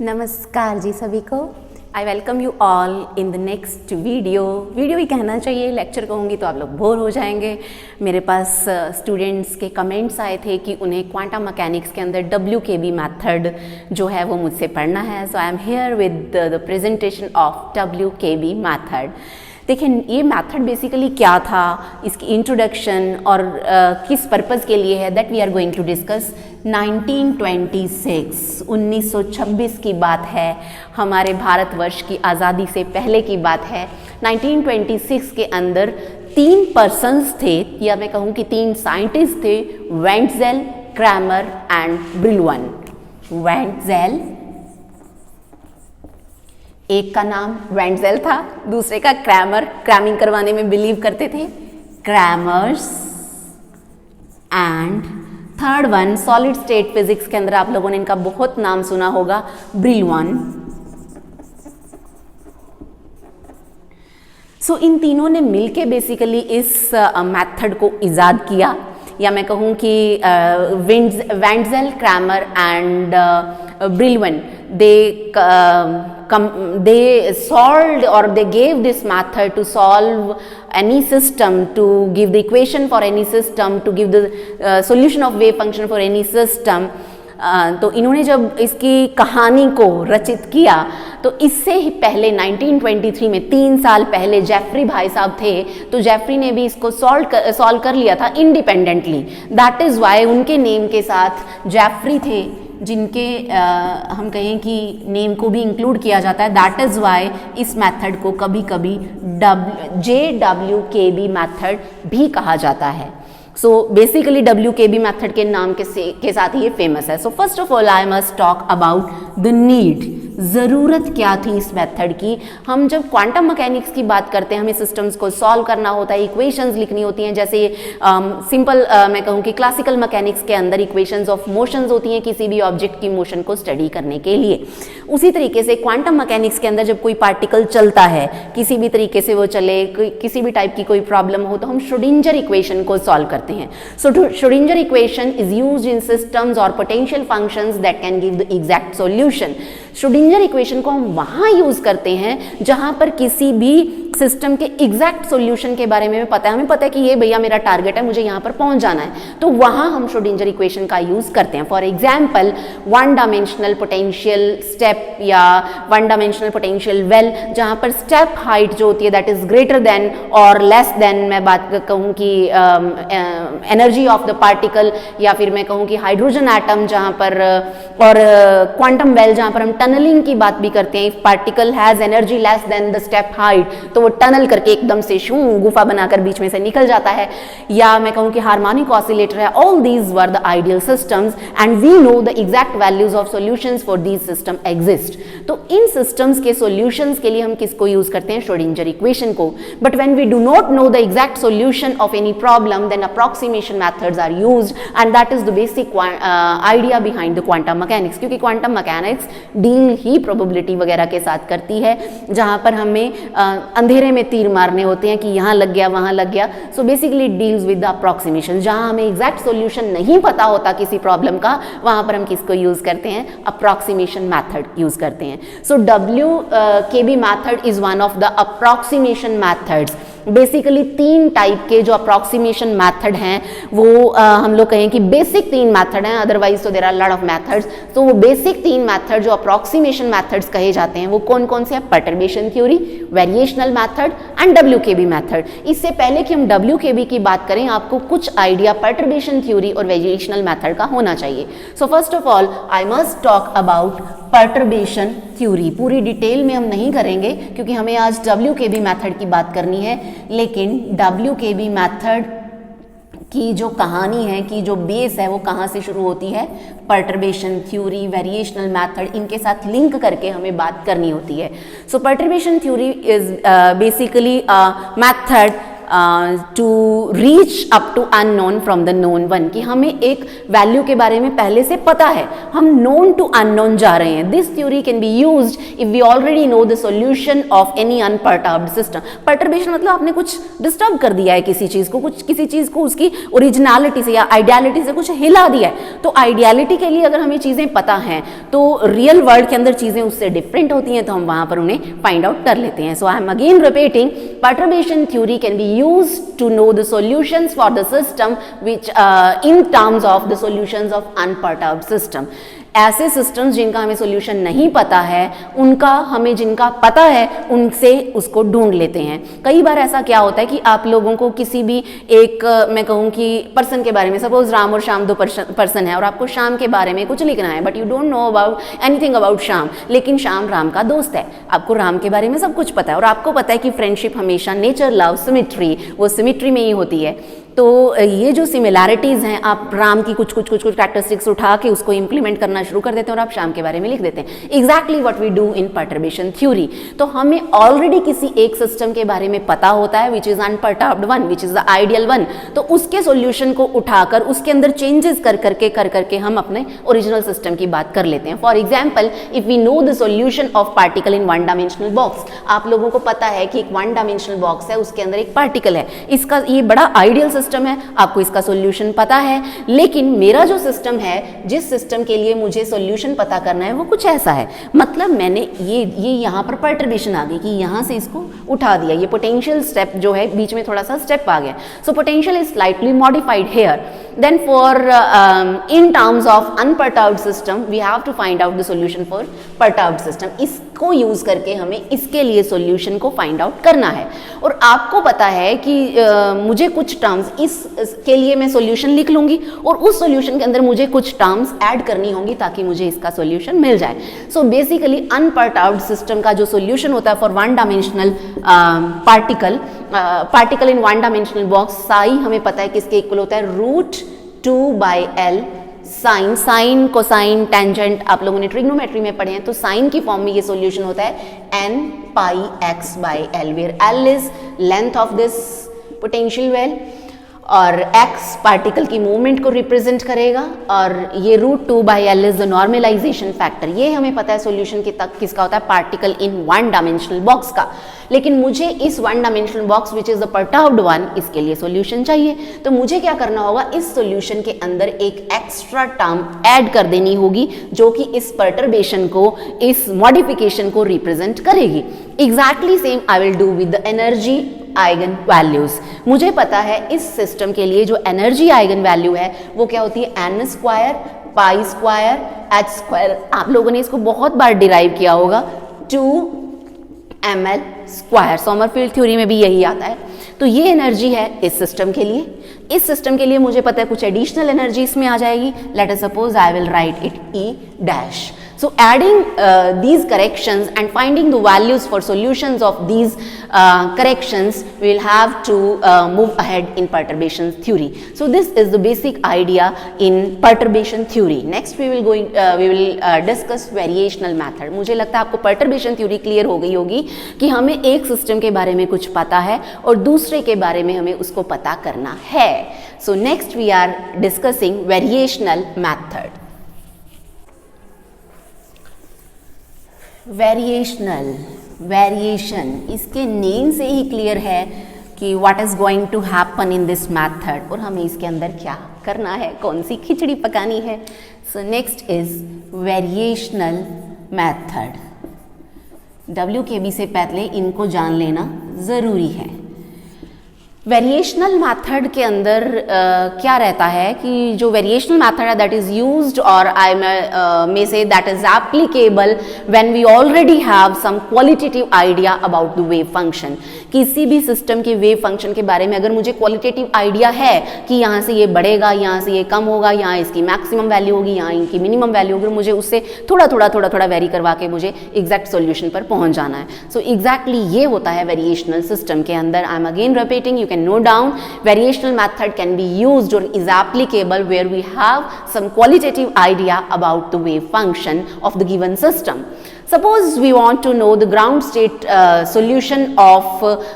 नमस्कार जी सभी को। I welcome you all in the next video ही कहना चाहिए, लेक्चर कहूँगी तो आप लोग बोर हो जाएंगे। मेरे पास स्टूडेंट्स के कमेंट्स आए थे कि उन्हें क्वांटम मैकेनिक्स के अंदर WKB मेथड जो है वो मुझसे पढ़ना है। So I am here with the presentation of WKB method. देखिए ये मेथड बेसिकली क्या था, इसकी इंट्रोडक्शन और किस पर्पज़ के लिए है, that we are going to discuss. 1926 की बात है, हमारे भारतवर्ष की आज़ादी से पहले की बात है। 1926 के अंदर 3 पर्सन्स थे, या मैं कहूँ कि 3 साइंटिस्ट थे, वेंटज़ेल, क्रैमर एंड ब्रिलवन। वेंटज़ेल, एक का नाम वेंटज़ेल था, दूसरे का क्रैमर, क्रैमिंग करवाने में बिलीव करते थे, Cramer's, and third one solid state physics के अंदर आप लोगों ने इनका बहुत नाम सुना होगा, ब्रिलवन। सो इन तीनों ने मिलके बेसिकली इस मेथड को इजाद किया, या मैं कहूँ कि Wentzel, Kramers and Brillouin they solved or they gave this method to solve any system, to give the equation for any system, to give the solution of wave function for any system. तो इन्होंने जब इसकी कहानी को रचित किया तो इससे ही पहले 1923 में 3 साल पहले जेफरी भाई साहब थे, तो जेफरी ने भी इसको सॉल्व कर लिया था इंडिपेंडेंटली। दैट इज़ वाई उनके नेम के साथ जेफरी थे, जिनके हम कहें कि नेम को भी इंक्लूड किया जाता है। दैट इज़ वाई इस मेथड को कभी कभी JWKB मेथड भी कहा जाता है। सो बेसिकली WKB मेथड के नाम के साथ ही ये फेमस है। So first of all I must talk about the need, ज़रूरत क्या थी इस मेथड की। हम जब क्वांटम मैकेनिक्स की बात करते हैं, हमें सिस्टम्स को सॉल्व करना होता है, इक्वेशंस लिखनी होती हैं, जैसे सिंपल मैं कहूँ कि क्लासिकल मैकेनिक्स के अंदर इक्वेशंस ऑफ मोशंस होती हैं किसी भी ऑब्जेक्ट की मोशन को स्टडी करने के लिए। उसी तरीके से क्वांटम मैकेनिक्स के अंदर जब कोई पार्टिकल चलता है, किसी भी तरीके से वो चले, किसी भी टाइप की कोई प्रॉब्लम हो, तो हम श्रोडिंजर इक्वेशन को सॉल्व करते हैं। So Schrodinger equation is used in systems और potential functions that can give the exact solution. Schrodinger equation को हम वहाँ यूज़ करते हैं जहाँ पर किसी भी सिस्टम के एग्जैक्ट सॉल्यूशन के बारे में पता है। हमें पता है कि ये भैया मेरा टारगेट है, मुझे यहाँ पर पहुँच जाना है, तो वहाँ हम श्रोडिंजर इक्वेशन का यूज़ करते हैं। For example 1 dimensional potential step या 1 डायमेंशनल पोटेंशियल वेल, जहाँ पर स्टेप हाइट जो होती है दैट इज ग्रेटर देन और लेस देन, मैं बात कहूँ कि एनर्जी ऑफ द पार्टिकल, या फिर मैं कहूँ कि हाइड्रोजन एटम जहाँ पर, और क्वांटम वेल जहाँ पर हम टनलिंग की बात भी करते हैं। If particle has energy less than the step height, तो वो टनल करके एकदम से गुफा बनाकर बीच में से निकल जाता है। या मैं कहूँ कि हार्मोनिक ऑसिलेटर है। All these were the ideal systems and we know the exact values of solutions for these system exist. तो इन सिस्टम्स के सॉल्यूशंस के लिए हम किसको यूज करते हैं? श्रोडिंजर इक्वेशन को। But when we do not know the exact solution of any problem, then approximation methods are used, and that is the basic idea behind the quantum mechanics. क्योंकि quantum mechanics deal ही probability वगैरह के साथ करती है, जहां पर हमें अंधेरे में तीर मारने होते हैं कि यहाँ लग गया, वहाँ लग गया। So basically deals with the approximation. जहाँ हमें एग्जैक्ट सॉल्यूशन नहीं पता होता किसी प्रॉब्लम का, वहाँ पर हम किसको यूज़ करते हैं? अप्रॉक्सीमेशन मैथड यूज़ करते हैं। सो WKB method is one of the approximation methods. Basically 3 type के जो अप्रॉक्सीमेशन मेथड हैं वो हम लोग कहें कि बेसिक 3 मेथड हैं, अदरवाइज तो there are lot of methods. तो वो बेसिक 3 मेथड जो अप्रॉक्सीमेशन मेथड्स कहे जाते हैं वो कौन कौन से हैं? Perturbation theory, variational method and WKB method. इससे पहले कि हम WKB की बात करें, आपको कुछ आइडिया पर्टर्बेशन थ्योरी और वेरिएशनल मेथड का होना चाहिए। So first of all I must talk about perturbation theory. पूरी डिटेल में हम नहीं करेंगे क्योंकि हमें आज WKB मेथड की बात करनी है, लेकिन WKB मेथड की जो कहानी है, की जो बेस है, वो कहाँ से शुरू होती है? पर्टर्बेशन थ्योरी, वेरिएशनल मेथड, इनके साथ लिंक करके हमें बात करनी होती है। So perturbation theory is basically a method to reach up to unknown from the known one, कि हमें एक वैल्यू के बारे में पहले से पता है, हम नोन टू अननोन जा रहे हैं. This theory can be used if we already know the solution of any unperturbed system. Perturbation मतलब आपने कुछ डिस्टर्ब कर दिया है किसी चीज को, कुछ किसी चीज को उसकी ओरिजिनलिटी से या आइडियलिटी से कुछ हिला दिया है. तो आइडियलिटी के लिए अगर हमें चीजें पता हैं तो रियल वर्ल्ड के अंदर चीजें उससे डिफरेंट होती हैं, तो हम वहां पर उन्हें फाइंड आउट कर लेते हैं. So I am again repeating, perturbation theory can be used to know the solutions for the system which in terms of the solutions of unperturbed system. ऐसे सिस्टम्स जिनका हमें सॉल्यूशन नहीं पता है, उनका हमें जिनका पता है उनसे उसको ढूंढ लेते हैं. कई बार ऐसा क्या होता है कि आप लोगों को किसी भी एक मैं कहूँ कि पर्सन के बारे में, सपोज राम और श्याम दो पर्सन है और आपको श्याम के बारे में कुछ लिखना है, but you don't know about anything about Shyam, लेकिन श्याम राम का दोस्त है, आपको राम के बारे में सब कुछ पता है और आपको पता है कि फ्रेंडशिप हमेशा नेचर लव सिमिट्री, वो सिमिट्री में ही होती है. तो ये जो सिमिलैरिटीज़ हैं, आप राम की कुछ कैरेक्टरिस्टिक्स उठा के उसको इंप्लीमेंट करना शुरू कर देते हैं और आप श्याम के बारे में लिख देते हैं. Exactly what we do in perturbation theory. तो हमें ऑलरेडी किसी एक सिस्टम के बारे में पता होता है which is unperturbed one, which is the ideal one, तो उसके सॉल्यूशन को उठाकर उसके अंदर चेंजेस कर करके हम अपने ओरिजिनल सिस्टम की बात कर लेते हैं. For example, if we know the solution of particle in one dimensional box, आप लोगों को पता है कि एक वन डायमेंशनल बॉक्स है, उसके अंदर एक पार्टिकल है, इसका ये बड़ा आइडियल सिस्टम है, आपको इसका सॉल्यूशन पता है. लेकिन मेरा जो सिस्टम है, जिस सिस्टम के लिए मुझे सॉल्यूशन पता करना है, वो कुछ ऐसा है. मतलब मैंने ये यहाँ पर पर्टर्बेशन आ गई कि यहाँ से इसको उठा दिया, ये पोटेंशियल स्टेप जो है बीच में थोड़ा सा स्टेप आ गया. So potential is slightly modified here. Then for in terms of unperturbed system we have to find out the solution for perturbed system. इसको यूज करके हमें इसके लिए सॉल्यूशन को फाइंड आउट करना है. और आपको पता है कि मुझे कुछ टर्म्स इसके लिए मैं सॉल्यूशन लिख लूंगी और उस सॉल्यूशन के अंदर मुझे कुछ टर्म्स ऐड करनी होंगी ताकि मुझे इसका सॉल्यूशन मिल जाए. सो बेसिकली अनपर्टर्ब्ड सिस्टम का जो सॉल्यूशन होता है for one dimensional particle in one dimensional box, Sai हमें पता है किसके इक्वल होता है, √2/L साइन कोसाइन टेंजेंट. आप लोगों ने ट्रिग्नोमेट्री में पढ़े हैं, तो साइन की फॉर्म में ये सॉल्यूशन होता है nπx/L, where L is length of this potential well और x पार्टिकल की मूवमेंट को रिप्रेजेंट करेगा और ये √2/L is the normalisation factor. ये हमें पता है सॉल्यूशन किसका होता है, particle in one dimensional box का. लेकिन मुझे इस one dimensional box which is the perturbed one, इसके लिए सॉल्यूशन चाहिए. तो मुझे क्या करना होगा, इस सॉल्यूशन के अंदर एक एक्स्ट्रा टर्म ऐड कर देनी होगी जो कि इस पर्टर्बेशन को, इस मॉडिफिकेशन को रिप्रेजेंट करेगी. Exactly same I will do with the energy eigen values. मुझे पता है इस सिस्टम के लिए जो एनर्जी आइगन वैल्यू है वो क्या होती है, n², π², h². आप लोगों ने इसको बहुत बार डिराइव किया होगा, 2ml². सोमरफील्ड थ्योरी में भी यही आता है. तो ये एनर्जी है इस सिस्टम के लिए. इस सिस्टम के लिए मुझे पता है कुछ एडिशनल एनर्जी इसमें आ जाएगी. Let us suppose I will write it E'. So adding these corrections and finding the values for solutions of these corrections, we will have to move ahead in perturbation theory. So this is the basic idea in perturbation theory. Next we will discuss variational method. मुझे लगता है आपको perturbation theory clear हो गई होगी कि हमें एक सिस्टम के बारे में कुछ पता है और दूसरे के बारे में हमें उसको पता करना है. So next we are discussing variational method. Variation, इसके नेम से ही क्लियर है कि what is going to happen in this method और हमें इसके अंदर क्या करना है, कौन सी खिचड़ी पकानी है. So next is variational method. WKB से पहले इनको जान लेना ज़रूरी है. वेरिएशनल मेथड के अंदर क्या रहता है कि जो वेरिएशनल मेथड है दैट इज यूज्ड और I may say that is applicable when we already have some qualitative idea about the wave function. किसी भी सिस्टम के वेव फंक्शन के बारे में अगर मुझे क्वालिटेटिव आइडिया है कि यहाँ से ये बढ़ेगा, यहाँ से ये कम होगा, यहाँ इसकी मैक्सिमम वैल्यू होगी, यहाँ इनकी मिनिमम वैल्यू होगी, मुझे उससे थोड़ा वेरी करवा के मुझे एग्जैक्ट सॉल्यूशन पर पहुँच जाना है. सो एग्जैक्टली ये होता है वेरिएशनल सिस्टम के अंदर. आई am again repeating, you can note down, variational method can be used or is applicable where we have some qualitative idea about the wave function of the given system. Suppose we want to know the ground state solution of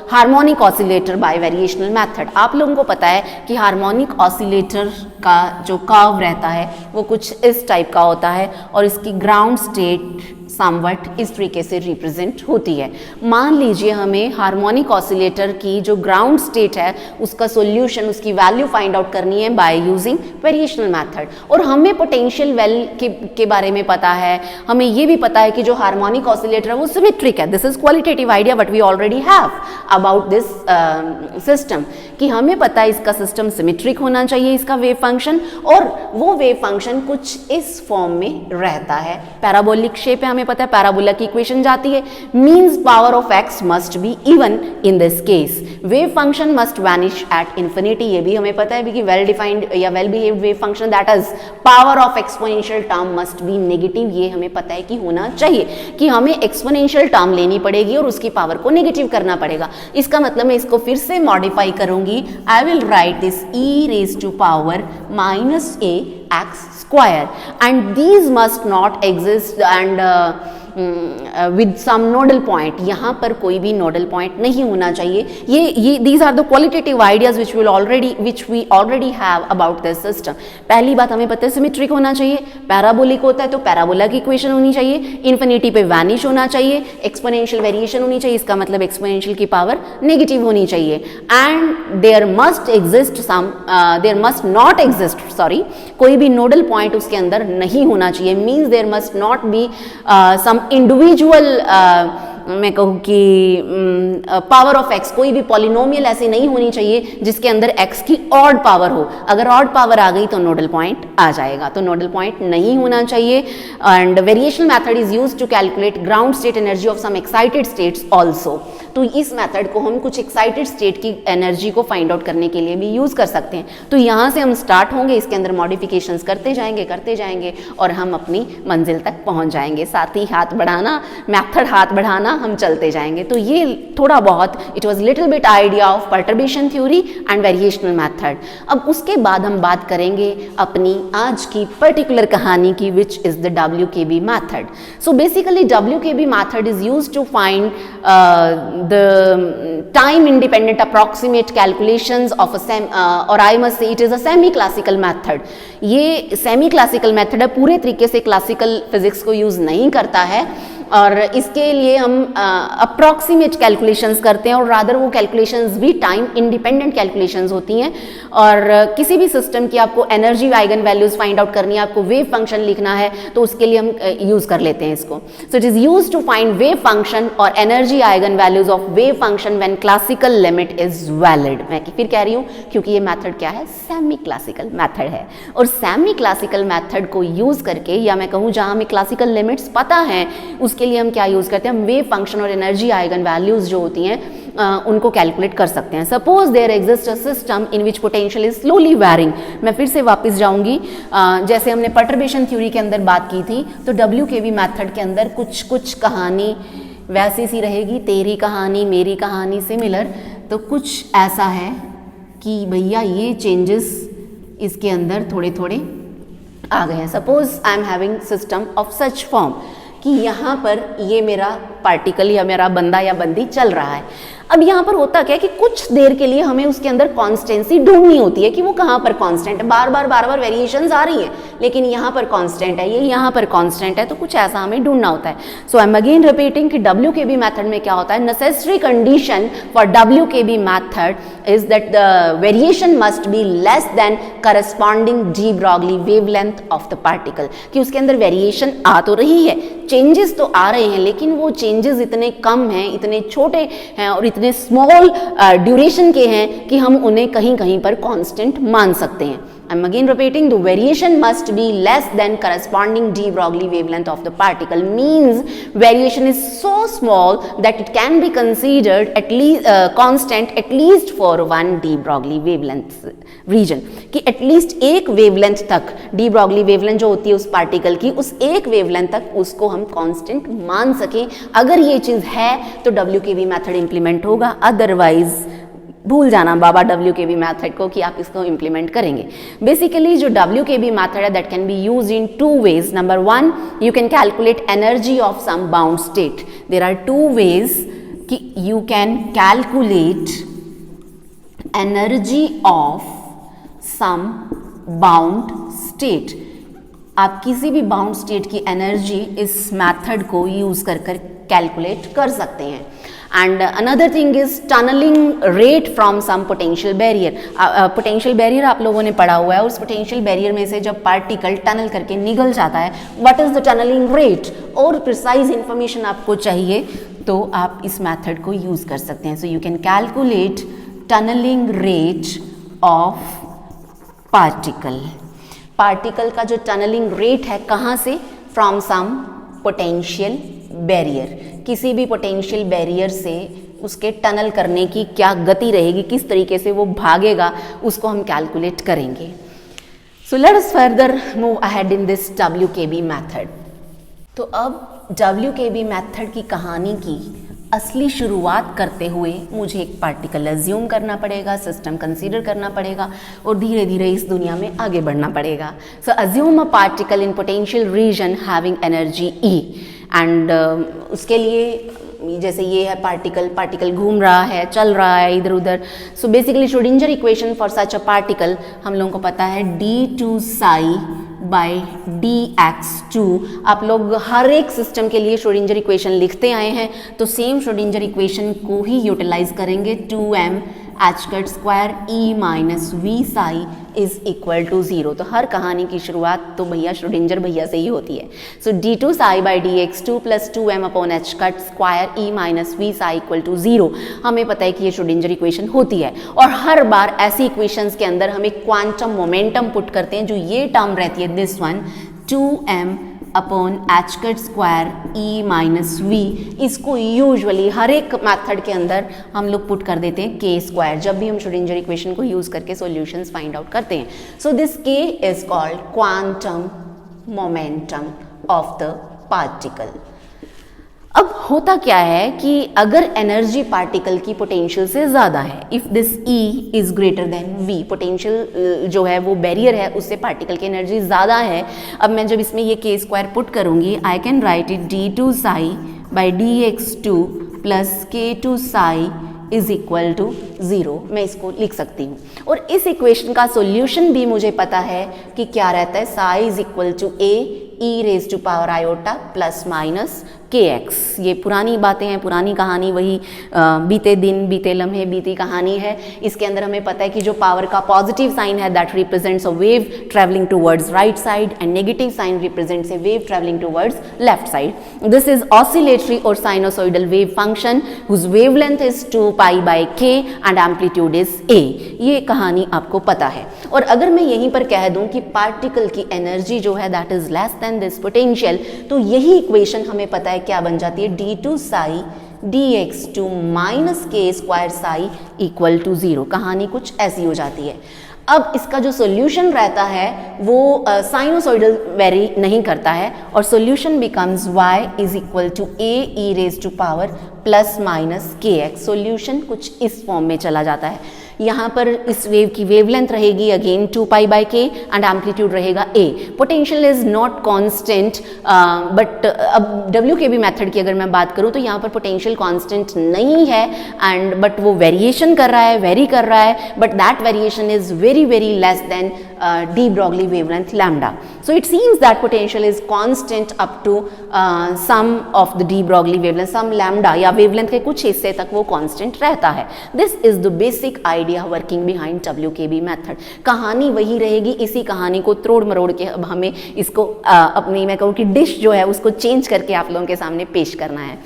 harmonic oscillator by variational method. आप लोगों को पता है कि harmonic oscillator का जो curve रहता है वो कुछ इस टाइप का होता है और इसकी ग्राउंड स्टेट समवट इस तरीके से रिप्रेजेंट होती है। मान लीजिए हमें हार्मोनिक ऑसिलेटर की जो ग्राउंड स्टेट है उसका सॉल्यूशन, उसकी वैल्यू फाइंड आउट करनी है बाय यूजिंग वेरिएशनल मेथड। और हमें पोटेंशियल वेल के बारे में पता है, हमें ये भी पता है कि जो हार्मोनिक ऑसिलेटर है वो सिमेट्रिक है। This is qualitative idea but we already have about this system, कि हमें पता है इसका सिस्टम सिमेट्रिक होना चाहिए, इसका वेव फंक्शन, और वो वेव फंक्शन कुछ इस फॉर्म में रहता है। पैराबोलिक शेप है, हमें पता है पैराबोला की इक्वेशन जाती है, means power of x must be even in this case, wave function must vanish at infinity. ये भी हमें पता है कि वेल डिफाइंड या well behaved wave function that is power of exponential term must be negative. ये हमें पता है कि होना चाहिए, कि हमें एक्सपोनेंशियल टर्म लेनी पड़ेगी और उसकी पावर को नेगेटिव करना पड़ेगा। इसका मतलब मैं इसको फिर से मॉडिफाई करूंगी, I will write this e raised to power minus a x square and these must not exist and with some nodal point. यहाँ पर कोई भी नोडल पॉइंट नहीं होना चाहिए। ये these are the qualitative ideas which we already have about this system. पहली बात हमें पता है सिमेट्रिक होना चाहिए, पैराबोलिक होता है तो पैराबोला की इक्वेशन होनी चाहिए, इन्फिनिटी पे वैनिश होना चाहिए, एक्सपोनेंशियल वेरिएशन होनी चाहिए, इसका मतलब एक्सपोनेंशियल की पावर नेगेटिव होनी चाहिए, and there must not exist कोई भी नोडल पॉइंट उसके अंदर नहीं होना चाहिए। Means there must not be some individual मैं कहूँ कि पावर ऑफ x, कोई भी पॉलिनोमियल ऐसी नहीं होनी चाहिए जिसके अंदर x की ऑड पावर हो। अगर ऑड पावर आ गई तो नोडल पॉइंट आ जाएगा, तो नोडल पॉइंट नहीं होना चाहिए। And variational method is used to calculate ground state energy of some excited states also. तो इस मेथड को हम कुछ एक्साइटेड स्टेट की एनर्जी को फाइंड आउट करने के लिए भी यूज कर सकते हैं। तो यहाँ से हम स्टार्ट होंगे, इसके अंदर मॉडिफिकेशंस करते जाएंगे और हम अपनी मंजिल तक पहुँच जाएंगे। साथ ही हाथ बढ़ाना, मेथड हाथ बढ़ाना, हम चलते जाएंगे। तो ये थोड़ा बहुत it was little bit idea of perturbation theory and variational method. अब उसके बाद हम बात करेंगे अपनी आज की पर्टिकुलर कहानी की, which is the WKB method. So basically WKB method is used to find the time independent approximate calculations of a or I must say it is a semi classical method। ये semi classical method है, पूरे तरीके से classical physics को use नहीं करता है, और इसके लिए हम अप्रॉक्सीमेट कैलकुलेशंस करते हैं, और रादर वो कैलकुलेशंस भी टाइम इंडिपेंडेंट कैलकुलेशंस होती हैं। और किसी भी सिस्टम की आपको energy eigen values find out करनी है, आपको वेव फंक्शन लिखना है, तो उसके लिए हम यूज कर लेते हैं इसको। So it is use to find wave function और energy eigen values of wave function when classical limit is valid. मैं फिर कह रही हूँ क्योंकि ये मेथड क्या है, सेमी क्लासिकल मेथड है, और सेमी क्लासिकल मेथड को यूज करके, या मैं कहूँ जहाँ हमें क्लासिकल लिमिट्स पता है, उसके लिए हम क्या यूज करते हैं, हम वेव फंक्शन और एनर्जी आइगन वैल्यूज जो होती हैं उनको कैलकुलेट कर सकते हैं। Suppose there exist a system in which potential is slowly varying. मैं फिर से वापस जाऊंगी, जैसे हमने पर्टर्बेशन थ्योरी के अंदर बात की थी, तो WKB मेथड के अंदर कुछ कहानी वैसी सी रहेगी, तेरी कहानी मेरी कहानी सिमिलर। तो कुछ ऐसा है कि भैया ये चेंजेस इसके अंदर थोड़े थोड़े आ गए हैं। Suppose I am having system of such form कि यहाँ पर ये मेरा पार्टिकल या मेरा बंदा या बंदी चल रहा है। अब यहाँ पर होता क्या है कि कुछ देर के लिए हमें उसके अंदर कॉन्स्टेंसी ढूंढनी होती है कि वो कहाँ पर कांस्टेंट है। बार बार वेरिएशंस आ रही हैं, लेकिन यहाँ पर कांस्टेंट है, ये यहाँ पर कांस्टेंट है, तो कुछ ऐसा हमें ढूंढना होता है। So I am again repeating कि WKB मेथड में क्या होता है, necessary condition for WKB method is that the variation must be less than corresponding de Broglie wavelength of the particle. कि उसके अंदर वेरिएशन आ तो रही है, चेंजेस तो आ रहे हैं, लेकिन वो चेंजेस इतने कम हैं, इतने छोटे हैं और इतने स्मॉल ड्यूरेशन के हैं कि हम उन्हें कहीं कहीं पर कांस्टेंट मान सकते हैं। I'm again repeating, the variation must be less than corresponding de Broglie wavelength of the particle, means variation is so small that it can be considered at least constant at least for one de Broglie wavelength region। कि at least एक wavelength तक de Broglie wavelength जो होती है उस particle की, उस एक wavelength तक उसको हम constant मान सकें। अगर ये चीज़ है तो WKB मेथड इंप्लीमेंट होगा, अदरवाइज भूल जाना बाबा WKB मेथड को कि आप इसको इम्प्लीमेंट करेंगे। बेसिकली जो WKB मेथड है that can be use in two ways. Number one, you can calculate energy of some bound state. There are two ways कि you can calculate energy of some bound state. आप किसी भी bound state की energy इस method को use कर calculate कर सकते हैं। And another thing is tunneling rate from some potential barrier. Potential barrier आप लोगों ने पढ़ा हुआ है, उस पोटेंशियल बैरियर में से जब पार्टिकल टनल करके निकल जाता है, what is the tunnelling rate, और प्रिसाइज इंफॉर्मेशन आपको चाहिए तो आप इस मेथड को यूज कर सकते हैं। So you can calculate tunnelling rate of particle. Particle का जो टनलिंग रेट है कहाँ से, फ्रॉम सम पोटेंशियल बैरियर। किसी भी पोटेंशियल बैरियर से उसके टनल करने की क्या गति रहेगी, किस तरीके से वो भागेगा, उसको हम कैलकुलेट करेंगे। So let us further move ahead in this WKB method. तो अब WKB मेथड की कहानी की असली शुरुआत करते हुए मुझे एक पार्टिकल अज्यूम करना पड़ेगा, सिस्टम कंसीडर करना पड़ेगा और धीरे धीरे इस दुनिया में आगे बढ़ना पड़ेगा। So assume a particle in potential region having energy E and उसके लिए जैसे ये है पार्टिकल घूम रहा है, चल रहा है इधर उधर। So basically Schrödinger equation for such a particle हम लोगों को पता है d2 psi बाय dx2। आप लोग हर एक सिस्टम के लिए श्रोडिंजर इक्वेशन लिखते आए हैं, तो सेम श्रोडिंजर इक्वेशन को ही यूटिलाइज करेंगे। 2m h square E minus v psi is equal to 0। तो हर कहानी की शुरुआत तो भैया श्रोडिंजर भैया से ही होती है। So d2 psi by dx2 plus 2m upon h square E minus v psi equal to 0। हमें पता है कि ये श्रोडिंजर इक्वेशन होती है, और हर बार ऐसी इक्वेशंस के अंदर हम एक क्वांटम मोमेंटम पुट करते हैं। जो ये टर्म रहती है this one 2m upon h square E minus v, इसको यूजुअली हर एक मेथड के अंदर हम लोग पुट कर देते हैं k स्क्वायर, जब भी हम श्रोडिंजर इक्वेशन को यूज करके सॉल्यूशंस फाइंड आउट करते हैं। So this k is called quantum momentum of the particle. अब होता क्या है कि अगर एनर्जी पार्टिकल की पोटेंशियल से ज़्यादा है, if this E is greater than V, potential जो है वो बैरियर है उससे पार्टिकल की एनर्जी ज़्यादा है। अब मैं जब इसमें ये k स्क्वायर पुट करूँगी, I can write it d2 psi by dx2 plus k2 psi is equal to 0। मैं इसको लिख सकती हूँ, और इस इक्वेशन का सॉल्यूशन भी मुझे पता है कि क्या रहता है, psi is equal to a e raise to power iota plus minus kx। ये पुरानी बातें हैं, पुरानी कहानी, वही बीते दिन, बीते लम्हे, बीती कहानी है। इसके अंदर हमें पता है कि जो पावर का पॉजिटिव साइन है that represents a wave travelling towards right side, and negative sign represents a wave travelling towards left side. This is oscillatory और sinusoidal wave function whose wavelength is 2 pi by k and amplitude is a। ये कहानी आपको पता है। और अगर मैं यहीं पर कह दूं कि पार्टिकल की एनर्जी जो है that is less than this potential, तो यही इक्वेशन हमें पता है क्या बन जाती है, d2 psi dx2 minus k square psi equal to 0। कहानी कुछ ऐसी हो जाती है। अब इसका जो सॉल्यूशन रहता है वो साइनोसॉइडल वेरी नहीं करता है, और solution becomes y is equal to a e raise to power plus minus kx। Solution कुछ इस फॉर्म में चला जाता है। यहाँ पर इस वेव की वेवलेंथ रहेगी again 2 pi by k and amplitude रहेगा a। Potential is not constant, but अब WKB मेथड की अगर मैं बात करूँ तो यहाँ पर पोटेंशियल कांस्टेंट नहीं है, एंड बट वो वेरिएशन कर रहा है, वेरी कर रहा है, but that variation is very very less than de Broglie wavelength lambda. So it seems that potential is constant up to some of the de Broglie wavelength, some lambda या wavelength के कुछ हिस्से तक वो constant रहता है। This is the basic idea working behind WKB method. कहानी वही रहेगी, इसी कहानी को तोड़ मरोड़ के अब हमें इसको अपनी मैं कहूँ कि डिश जो है उसको चेंज करके आप लोगों के सामने पेश करना है।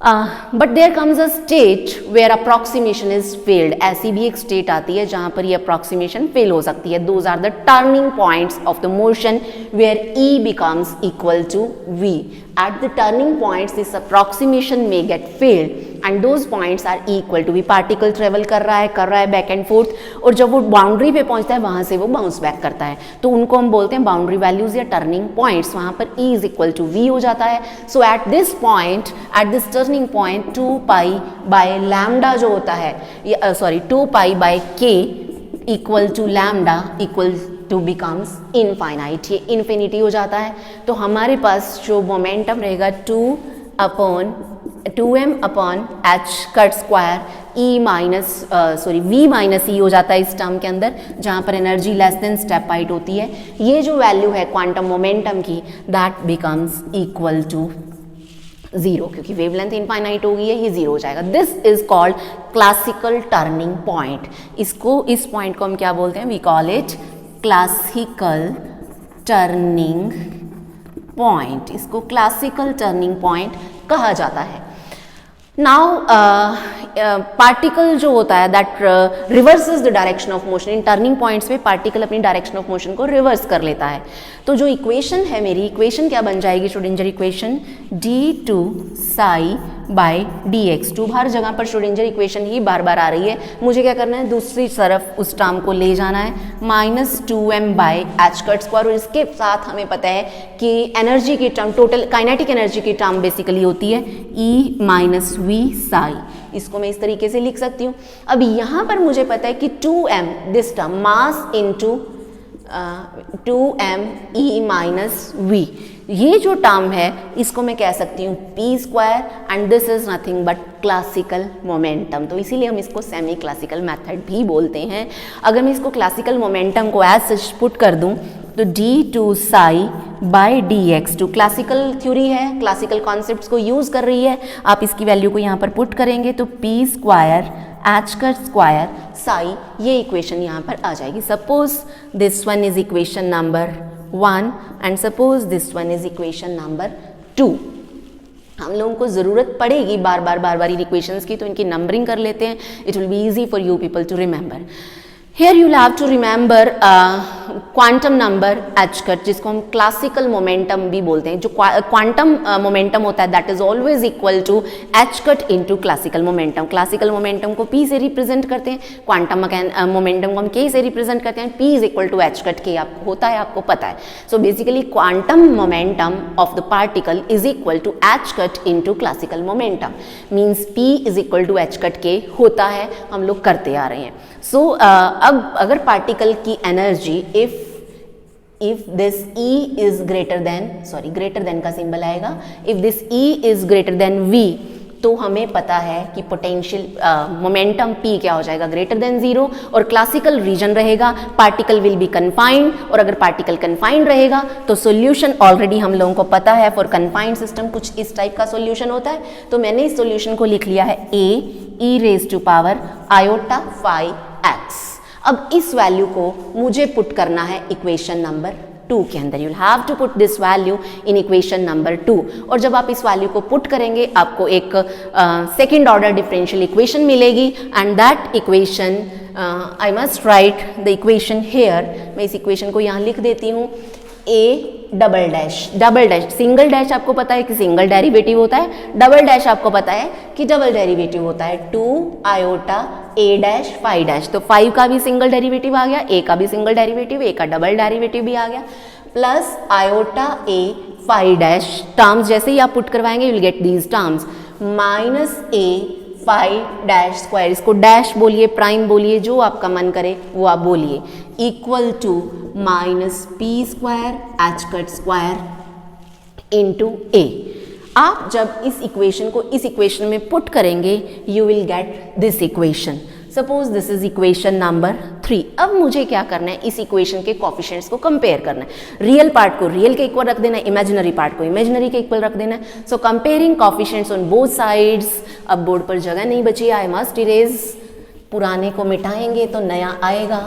But there comes a state where approximation is failed. ऐसी भी एक स्टेट आती है जहां पर ये अप्रॉक्सीमेशन फेल हो सकती है। Those are the turning points of the motion where E becomes equal to V. At the turning points this approximation may get failed and those points are equal to, भी particle travel कर रहा है back and fourth, और जब वो boundary पे पहुंचता है वहां से वो बाउंस बैक करता है, तो उनको हम बोलते हैं बाउंड्री वैल्यूज या टर्निंग पॉइंट्स। वहां पर E is equal to V हो जाता है। So at this point, at this turning point 2 pi by lambda जो होता है, 2 pi by K equal to lambda equal to becomes infinite, ये इन्फिनिटी हो जाता है। तो हमारे पास जो मोमेंटम रहेगा 2m upon h cut square V minus E हो जाता है इस टर्म के अंदर, जहाँ पर energy less than step height होती है। ये जो वैल्यू है क्वांटम मोमेंटम की, दैट बिकम्स इक्वल टू 0, क्योंकि वेवलेंथ इनफाइनाइट हो गई है, ये 0 हो जाएगा। This is called classical turning point. इसको, इस पॉइंट को हम क्या बोलते हैं? We call it classical turning point. इसको क्लासिकल टर्निंग पॉइंट कहा जाता है। नाउ पार्टिकल जो होता है that reverses the direction of motion, in turning points पे पार्टिकल अपनी डायरेक्शन ऑफ मोशन को रिवर्स कर लेता है। तो जो इक्वेशन है मेरी, इक्वेशन क्या बन जाएगी Schrodinger equation? d2 psi by dx2। हर जगह पर श्रोडिंगर इक्वेशन ही बार बार आ रही है, मुझे क्या करना है? दूसरी तरफ उस टर्म को ले जाना है, -2m bye h cut square. और इसके साथ हमें पता है कि एनर्जी की टर्म, टोटल काइनेटिक एनर्जी की टर्म बेसिकली होती है E माइनस V psi। इसको मैं इस तरीके से लिख सकती हूँ। अब यहाँ पर मुझे पता है कि 2m this term mass into 2m E minus V, ये जो टर्म है इसको मैं कह सकती हूँ p square, and this is nothing but classical momentum. तो इसीलिए हम इसको सेमी क्लासिकल मेथड भी बोलते हैं। अगर मैं इसको क्लासिकल मोमेंटम को एज सच पुट कर दूँ तो d2 psi by dx2, classical theory है, क्लासिकल कॉन्सेप्ट्स को यूज कर रही है। आप इसकी वैल्यू को यहाँ पर पुट करेंगे तो p स्क्वायर h का स्क्वायर psi, ये इक्वेशन यहाँ पर आ जाएगी। Suppose this one is equation number 1 and suppose this one is equation number 2। हम लोगों को ज़रूरत पड़ेगी बार बार इक्वेशंस की, तो इनकी नंबरिंग कर लेते हैं। It will be easy for you people to remember. Here you will have to remember quantum number h cut, जिसको हम क्लासिकल मोमेंटम भी बोलते हैं। जो क्वांटम मोमेंटम होता है that is always equal to h cut into classical momentum. Classical momentum को p से रिप्रेजेंट करते हैं, क्वांटम मोमेंटम को हम k से रिप्रेजेंट करते हैं। p is equal to h cut k आपको होता है, आपको पता है। So basically quantum momentum of the particle is equal to h cut into classical momentum, means p is equal to h cut k होता है, हम लोग करते आ रहे हैं। सो अब अगर पार्टिकल की energy if this E is greater than का सिंबल आएगा, if this E is greater than V, तो हमें पता है कि पोटेंशियल मोमेंटम P क्या हो जाएगा? ग्रेटर देन 0, और क्लासिकल रीजन रहेगा, पार्टिकल विल बी कन्फाइंड। और अगर पार्टिकल कन्फाइंड रहेगा तो सॉल्यूशन ऑलरेडी हम लोगों को पता है, फॉर कन्फाइंड सिस्टम कुछ इस टाइप का सॉल्यूशन होता है। तो मैंने इस सॉल्यूशन को लिख लिया है A e raise to power iota phi x। अब इस वैल्यू को मुझे पुट करना है इक्वेशन नंबर 2 के अंदर। You have to put this value in equation number 2। और जब आप इस वैल्यू को पुट करेंगे आपको एक सेकेंड ऑर्डर डिफरेंशियल इक्वेशन मिलेगी, and that equation I must write the equation hair. मैं इस इक्वेशन को यहाँ लिख देती हूँ। A double dash, single dash आपको पता है कि सिंगल डेरिवेटिव होता है, डबल डैश आपको पता है कि डबल डेरिवेटिव होता है। 2 iota A dash phi dash, तो 5 का भी सिंगल डेरिवेटिव आ गया, A का भी सिंगल डेरिवेटिव, A का डबल डेरिवेटिव भी आ गया, plus iota A phi dash. Terms जैसे ही आप पुट करवाएंगे you will get these terms, minus A phi dash square, इसको डैश बोलिए, प्राइम बोलिए, जो आपका मन करे वो आप बोलिए, equal to minus P square h cut square into A। आप जब इस इक्वेशन को इस इक्वेशन में पुट करेंगे you will get this equation. Suppose this is equation number 3। अब मुझे क्या करना है? इस इक्वेशन के कोफिशिएंट्स को कंपेयर करना है। रियल पार्ट को रियल के इक्वल रख देना है, इमेजिनरी पार्ट को इमेजिनरी के इक्वल रख देना है। सो comparing coefficients on both sides. अब बोर्ड पर जगह नहीं बची, आई मस्ट इरेज, पुराने को मिटाएंगे तो नया आएगा।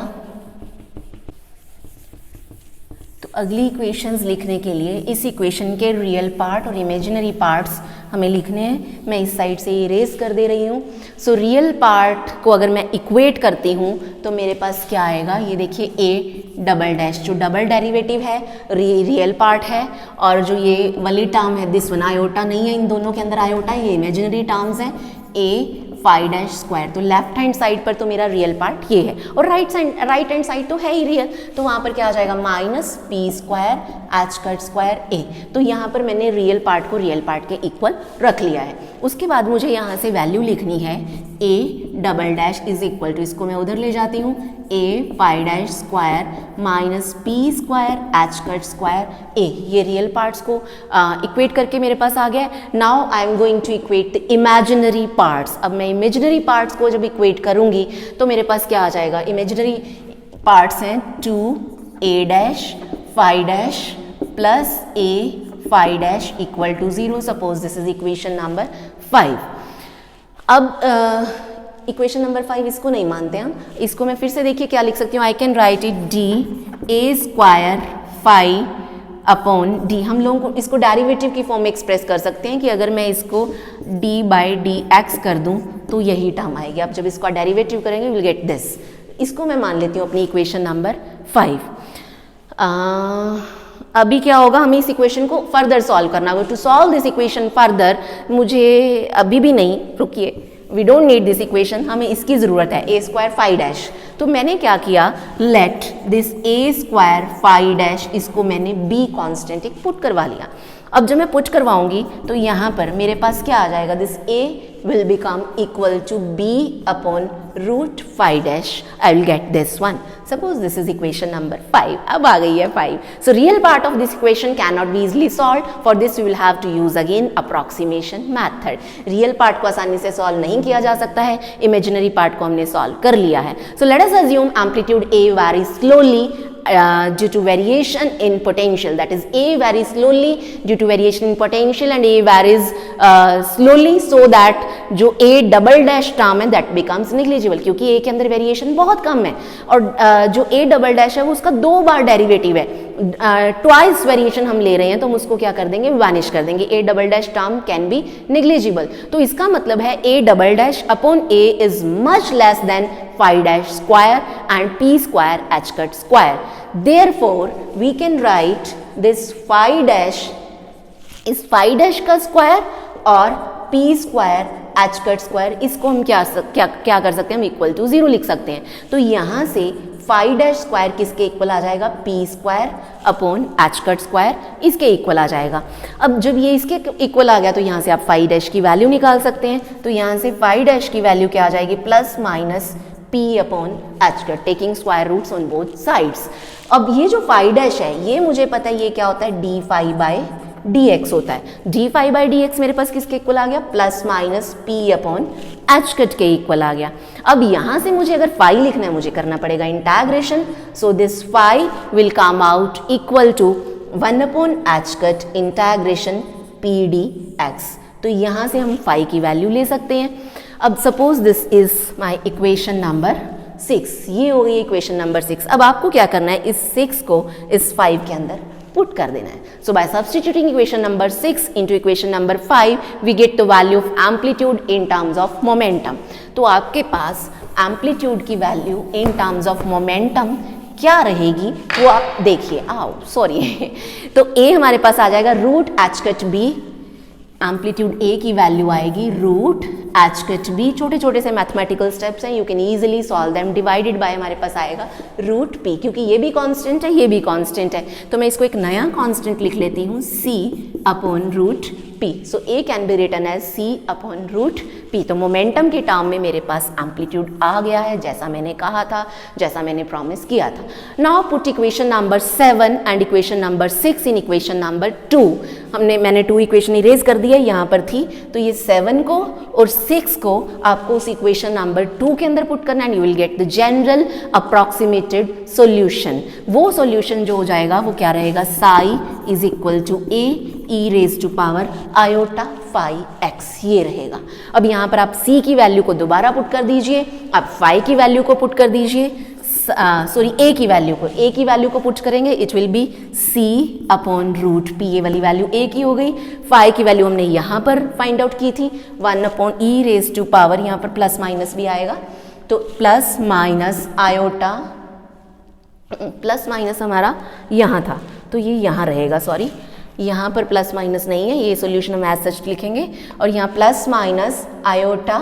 तो अगली इक्वेशंस लिखने के लिए इस इक्वेशन के रियल पार्ट और इमेजिनरी पार्ट्स हमें लिखने हैं। मैं इस साइड से इरेज कर दे रही हूँ। सो रियल पार्ट को अगर मैं इक्वेट करती हूँ तो मेरे पास क्या आएगा? ये देखिए A डबल डैश, जो डबल डेरिवेटिव है रियल पार्ट है, और जो ये वाली टर्म है दिस वन आयोटा नहीं है, इन दोनों के अंदर आयोटा, ये इमेजिनरी टर्म्स हैं। ए फाई डैश स्क्वायर। तो लेफ्ट हैंड साइड पर तो मेरा रियल पार्ट ये है और राइट हैंड साइड तो है ही रियल, तो वहाँ पर क्या आ जाएगा minus P square H cut square A. तो यहाँ पर मैंने रियल पार्ट को रियल पार्ट के इक्वल रख लिया है। उसके बाद मुझे यहाँ से वैल्यू लिखनी है A double dash is equal to, इसको मैं उधर ले जाती हूँ, A phi dash square minus P square H cut square A. ये रियल पार्ट्स को इक्वेट करके मेरे पास आ गया। Now I am going to equate the imaginary parts. अब मैं इमेजिनरी पार्ट्स को जब इक्वेट करूंगी तो मेरे पास क्या आ जाएगा, इमेजिनरी पार्ट्स हैं 2a dash phi dash plus A phi dash equal to 0। Suppose this is equation number 5। अब इक्वेशन नंबर 5 इसको नहीं मानते हम, इसको मैं फिर से देखिए क्या लिख सकती हूँ, I can write it d A square phi upon d. हम लोगों को इसको डेरिवेटिव की फॉर्म में एक्सप्रेस कर सकते हैं कि अगर मैं इसको d बाई डी एक्स कर दूं तो यही टर्म आएगी। आप जब इसका डेरिवेटिव करेंगे विल गेट दिस। इसको मैं मान लेती हूँ अपनी इक्वेशन नंबर 5। अभी क्या होगा, हमें इस इक्वेशन को फर्दर सॉल्व करना होगा। To solve this equation further, मुझे अभी भी नहीं, रुकिए, we don't need this equation, हमें इसकी ज़रूरत है ए स्क्वायर फाई डैश। तो मैंने क्या किया, let this A square phi dash, इसको मैंने बी कॉन्स्टेंट एक पुट करवा लिया। अब जब मैं पुट करवाऊंगी तो यहाँ पर मेरे पास क्या आ जाएगा, this A will become equal to b upon root phi dash. I will get this one. Suppose this is equation number 5. अब आ गई है 5. So real part of this equation cannot be easily solved. For this we will have to use again approximation method. Real part को आसानी से solve नहीं किया जा सकता है, imaginary part को हमने solve कर लिया है. So let us assume amplitude A varies slowly due to variation in potential. That is, A varies slowly due to variation in potential and A varies slowly so that जो A double dash term है that becomes negligible, क्योंकि A के अंदर variation बहुत कम है और जो A double dash है वो उसका 2 बार डेरिवेटिव है, ट्वाइस वेरिएशन हम ले रहे हैं तो हम उसको क्या कर देंगे, वैनिश कर देंगे। A double dash term can be negligible. तो इसका मतलब है A double dash upon A is much less than phi dash square and P square H cut square. Therefore we can write this phi dash is phi dash का square और P square H cut square, इसको हम क्या कर सकते हैं, हम equal to 0 लिख सकते हैं। तो यहाँ से फाई डैश स्क्वायर किसके इक्वल आ जाएगा, P square upon h cut square, इसके इक्वल आ जाएगा। अब जब ये इसके इक्वल आ गया तो यहाँ से आप फाई डैश की वैल्यू निकाल सकते हैं। तो यहाँ से फाई डैश की वैल्यू क्या आ जाएगी, plus minus P upon h cut, taking square roots on both sides. अब ये जो फाई डैश है ये मुझे पता है ये क्या होता है, d phi by d x होता है। D phi by d x मेरे पास किसके इक्वल आ गया, plus minus p upon h cut के इक्वल आ गया। अब यहाँ से मुझे अगर फाई लिखना है मुझे करना पड़ेगा integration. So this phi will come out equal to 1 upon h cut integration p d x. तो यहाँ से हम फाई की वैल्यू ले सकते हैं। अब suppose this is my equation number 6, ये हो गई इक्वेशन नंबर 6। अब आपको क्या करना है, इस 6 को इस 5 के अंदर पुट कर देना है। So by substituting equation number 6 into equation number 5 we get the value of amplitude in terms of momentum. तो आपके पास एम्पलीट्यूड की value in terms of momentum क्या रहेगी वो आप देखिए। तो ए हमारे पास आ जाएगा root H cut B, amplitude A की वैल्यू आएगी रूट एच कट बी। छोटे छोटे से मैथमेटिकल स्टेप्स हैं, you can easily solve them. Divided by हमारे पास आएगा रूट पी, क्योंकि ये भी कांस्टेंट है ये भी कांस्टेंट है तो मैं इसको एक नया कांस्टेंट लिख लेती हूँ, C upon root P. So A can be written as C upon root P. तो मोमेंटम के टर्म में मेरे पास एम्पलीट्यूड आ गया है, जैसा मैंने कहा था, जैसा मैंने प्रॉमिस किया था। Now put equation number 7 and equation number 6 in equation number 2। मैंने 2 इक्वेशन इरेज कर दी है, यहाँ पर थी, तो ये 7 को और 6 को आपको उस इक्वेशन नंबर 2 के अंदर पुट करना and you will get the general approximated solution. वो सॉल्यूशन जो हो जाएगा वो क्या रहेगा, psi is equal to A E raise to power iota phi X, ये रहेगा। अब यहाँ पर आप c की वैल्यू को दोबारा पुट कर दीजिए, आप फाई की वैल्यू को पुट कर दीजिए, ए की वैल्यू को पुट करेंगे, it will be c upon root p। ये वाली वैल्यू a की हो गई। फाई की वैल्यू हमने यहाँ पर फाइंड आउट की थी 1 upon e raise to power, यहाँ पर प्लस माइनस भी आएगा, तो plus minus iota, plus minus हमारा यहाँ था तो ये यहाँ रहेगा, यहाँ पर प्लस माइनस नहीं है, ये सॉल्यूशन हम एज सच लिखेंगे, और यहाँ plus minus iota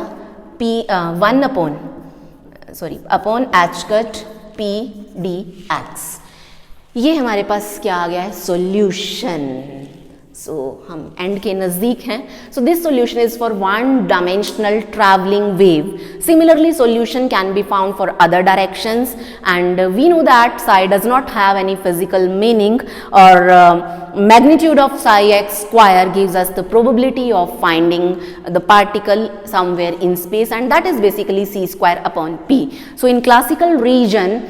P 1 upon h cut P d x, ये हमारे पास क्या आ गया है, सॉल्यूशन। सो हम एंड के नज़दीक हैं। So this solution is for one dimensional travelling wave. Similarly solution can be found for other directions and we know that psi does not have any physical meaning, or magnitude of psi x square gives us the probability of finding the particle somewhere in space, and that is basically c square upon p. So in classical region,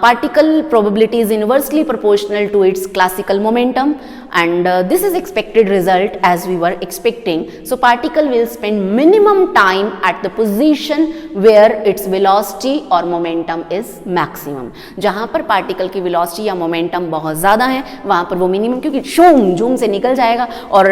particle probability is inversely proportional to its classical momentum, and this is expected result as we were expecting. So particle will spend minimum time at the position where its velocity or momentum is maximum. जहाँ पर particle की velocity या momentum बहुत ज़्यादा है वहाँ पर वो मिनिमम, क्योंकि झूम से निकल जाएगा और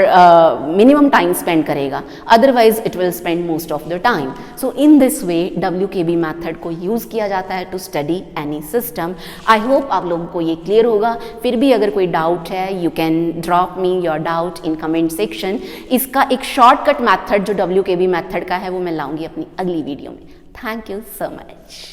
मिनिमम टाइम स्पेंड करेगा, otherwise it will spend most of the time. So in this way WKB method को यूज़ किया जाता है to study any system. I hope आप लोगों को ये क्लियर होगा. फिर भी अगर कोई डाउट है, you can drop me your doubt in comment section. इसका एक शॉर्टकट मैथड जो WKB मैथड का है वो मैं लाऊंगी अपनी अगली वीडियो में. Thank you so much.